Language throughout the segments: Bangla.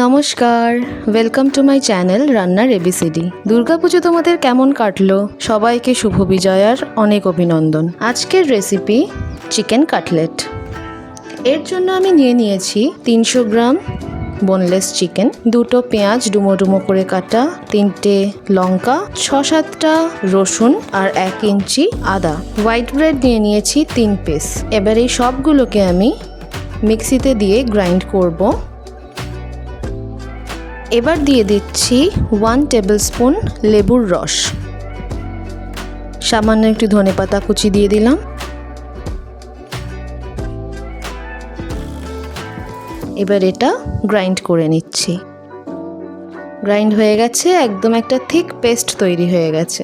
নমস্কার, ওয়েলকাম টু মাই চ্যানেল রান্নার এবিসিডি। দুর্গাপুজো তোমাদের কেমন কাটলো? সবাইকে শুভ বিজয়ার অনেক অভিনন্দন। আজকের রেসিপি চিকেন কাটলেট। এর জন্য আমি নিয়েছি 300 গ্রাম বোনলেস চিকেন, 2টো পেঁয়াজ ডুমো ডুমো করে কাটা, 3টে লঙ্কা, 6-7টা রসুন আর 1 ইঞ্চি আদা। হোয়াইট ব্রেড নিয়েছি 3 পিস। এবার এই সবগুলোকে আমি মিক্সিতে দিয়ে গ্রাইন্ড করব। এবার দিয়ে দিচ্ছি 1 টেবিলস্পুন লেবুর রস, সামান্য একটু ধনেপাতা কুচি দিয়ে দিলাম। এবার এটা গ্রাইন্ড করে নিচ্ছি। গ্রাইন্ড হয়ে গেছে, একদম একটা থিক পেস্ট তৈরি হয়ে গেছে।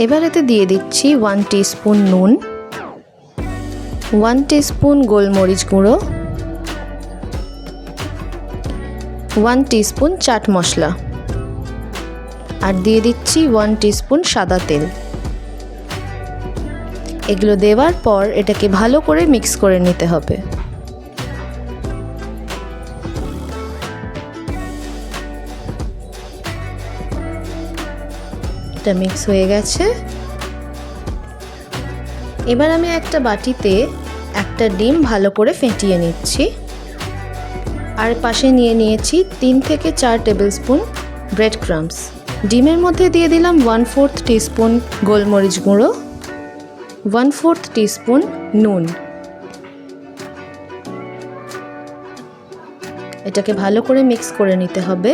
এবার এতে দিয়ে দিচ্ছি 1 টিস্পুন নুন, 1 টিস্পুন গোলমরিচ গুঁড়ো, 1 টিস্পুন চাট মশলা আর দিয়ে দিচ্ছি 1 টিস্পুন সাদা তেল। এগুলো দেওয়ার পর এটাকে ভালো করে মিক্স করে নিতে হবে। এটা মিক্স হয়ে গেছে। এবার আমি একটা বাটিতে একটা ডিম ভালো করে ফেটিয়ে নিচ্ছি। আর পাশে নিয়েছি 3 থেকে 4 টেবিলস্পুন ব্রেড ক্রাম্বস। ডিমের মধ্যে দিয়ে দিলাম 1/4 টিস্পুন গোলমরিচ গুঁড়ো, 1/4 টিস্পুন নুন। এটাকে ভালো করে মিক্স করে নিতে হবে।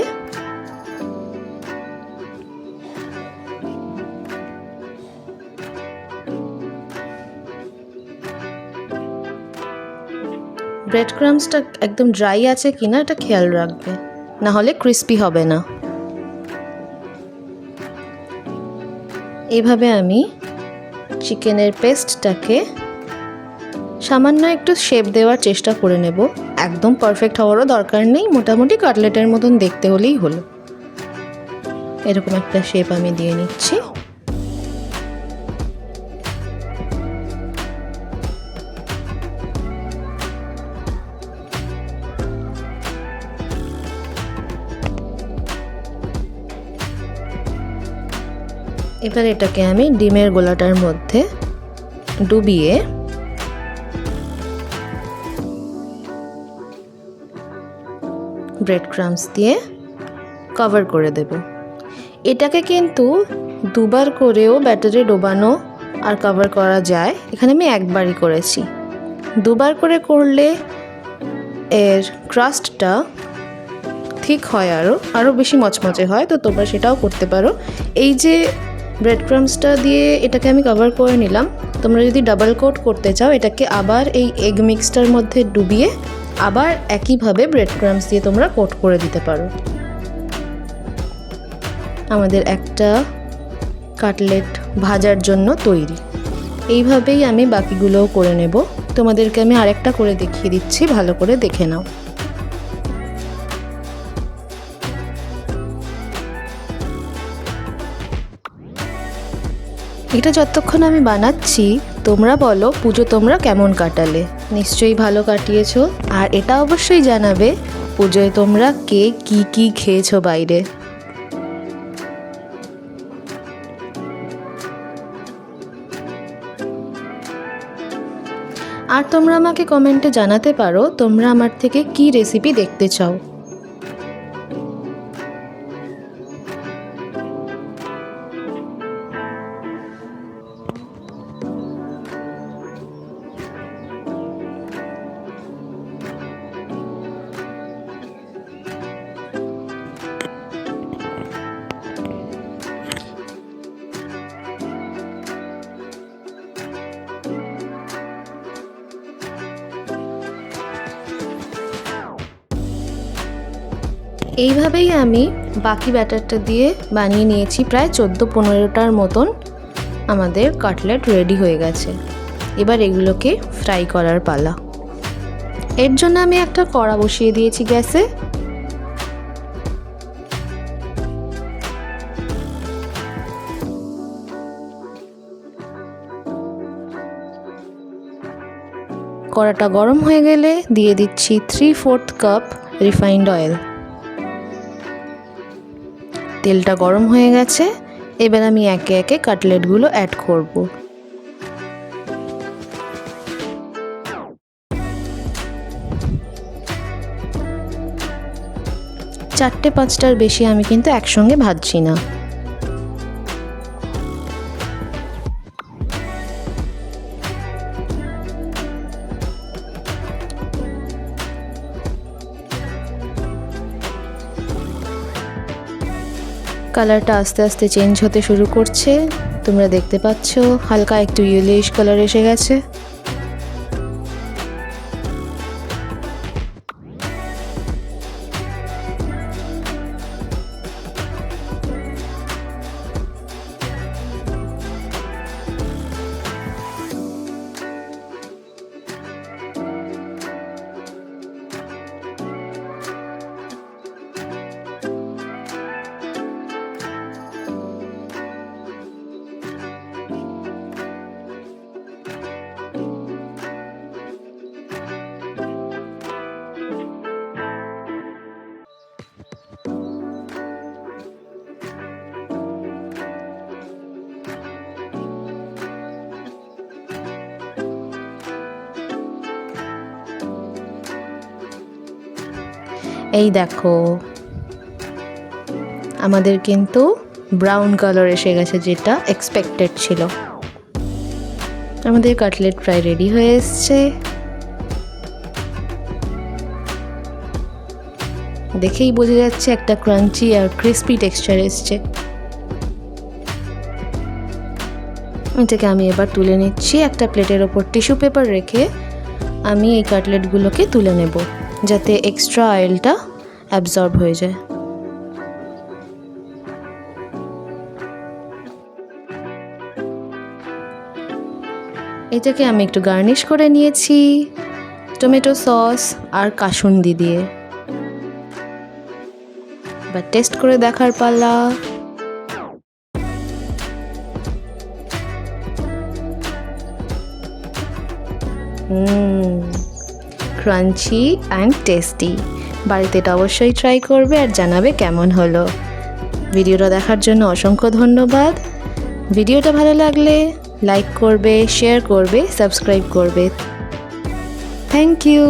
ব্রেড ক্রাম্বসটা একদম ড্রাই আছে কিনা এটা খেয়াল রাখবে, না হলে ক্রিস্পি হবে না। এইভাবে আমি চিকেনের পেস্টটাকে সামান্য একটু শেপ দেওয়ার চেষ্টা করে নেব। একদম পারফেক্ট হওয়ারও দরকার নেই, মোটামুটি কাটলেটের মতন দেখতে হলেই হলো। এরকম একটা শেপ আমি দিয়ে নিচ্ছি। এবার এটাকে আমি ডিমের গোলাটার মধ্যে ডুবিয়ে ব্রেড ক্রাম্বস দিয়ে কভার করে দেব। এটাকে কিন্তু দুবার করেও ব্যাটারে ডোবানো আর কভার করা যায়। এখানে আমি একবারই করেছি। দুবার করে করলে এর ক্রাস্টটা ঠিক হয়, আরও বেশি মচমচে হয়, তো তোমরা সেটাও করতে পারো। এই যে ব্রেড ক্রাম্বসটা দিয়ে এটাকে আমি কভার করে নিলাম। তোমরা যদি ডাবল কোট করতে চাও, এটাকে আবার এই এগ মিক্সটার মধ্যে ডুবিয়ে আবার একইভাবে ব্রেড ক্রাম্বস দিয়ে তোমরা কোট করে দিতে পারো। আমাদের একটা কাটলেট ভাজার জন্য তৈরি। এইভাবেই আমি বাকিগুলোও করে নেব। তোমাদেরকে আমি আরেকটা করে দেখিয়ে দিচ্ছি, ভালো করে দেখে নাও। এটা যতক্ষণ আমি বানাচ্ছি তোমরা বলো পুজো তোমরা কেমন কাটালে। নিশ্চয়ই ভালো কাটিয়েছো। আর এটা অবশ্যই জানাবে পুজোয় তোমরা কে কি খেয়েছো বাইরে। আর তোমরা আমাকে কমেন্টে জানাতে পারো তোমরা আমার থেকে কি রেসিপি দেখতে চাও। এইভাবেই আমি বাকি ব্যাটারটা দিয়ে বানিয়ে নিয়েছি। প্রায় 14-15টার মতন আমাদের কাটলেট রেডি হয়ে গেছে। এবার এগুলোকে ফ্রাই করার পালা। এর জন্য আমি একটা কড়া বসিয়ে দিয়েছি গ্যাসে। কড়াটা গরম হয়ে গেলে দিয়ে দিচ্ছি 3/4 কাপ রিফাইন্ড অয়েল। তেলটা গরম হয়ে গেছে, এবার আমি একে একে কাটলেটগুলো অ্যাড করব। চারটে পাঁচটার বেশি আমি কিন্তু একসঙ্গে ভাজছি না। কালারটা আস্তে আস্তে চেঞ্জ হতে শুরু করছে, তোমরা দেখতে পাচ্ছ হালকা একটু ইয়েলোইশ কালার এসে গেছে। এই দেখো আমাদের কিন্তু ব্রাউন কালার এসে গেছে, যেটা এক্সপেক্টেড ছিল। আমাদের কাটলেট প্রায় রেডি হয়ে এসছে। দেখেই বোঝা যাচ্ছে একটা ক্রাঞ্চি আর ক্রিস্পি টেক্সচার এসছে। এটাকে আমি এবার তুলে নিচ্ছি। একটা প্লেটের ওপর টিস্যু পেপার রেখে আমি এই কাটলেটগুলোকে তুলে নেব, যাতে এক্সট্রা অয়েলটা অ্যাবজর্ব হয়ে যায়। এটাকে আমি একটু গার্নিশ করে নিয়েছি টমেটো সস আর কাসুন্দি দিয়ে। এবার টেস্ট করে দেখার পালা। Crunchy and tasty. বাড়িতে এটা অবশ্যই ট্রাই করবে আর জানাবে কেমন হলো। ভিডিওটা দেখার জন্য অসংখ্য ধন্যবাদ। ভিডিওটা ভালো লাগলে লাইক করবে, শেয়ার করবে, সাবস্ক্রাইব করবে। Thank you.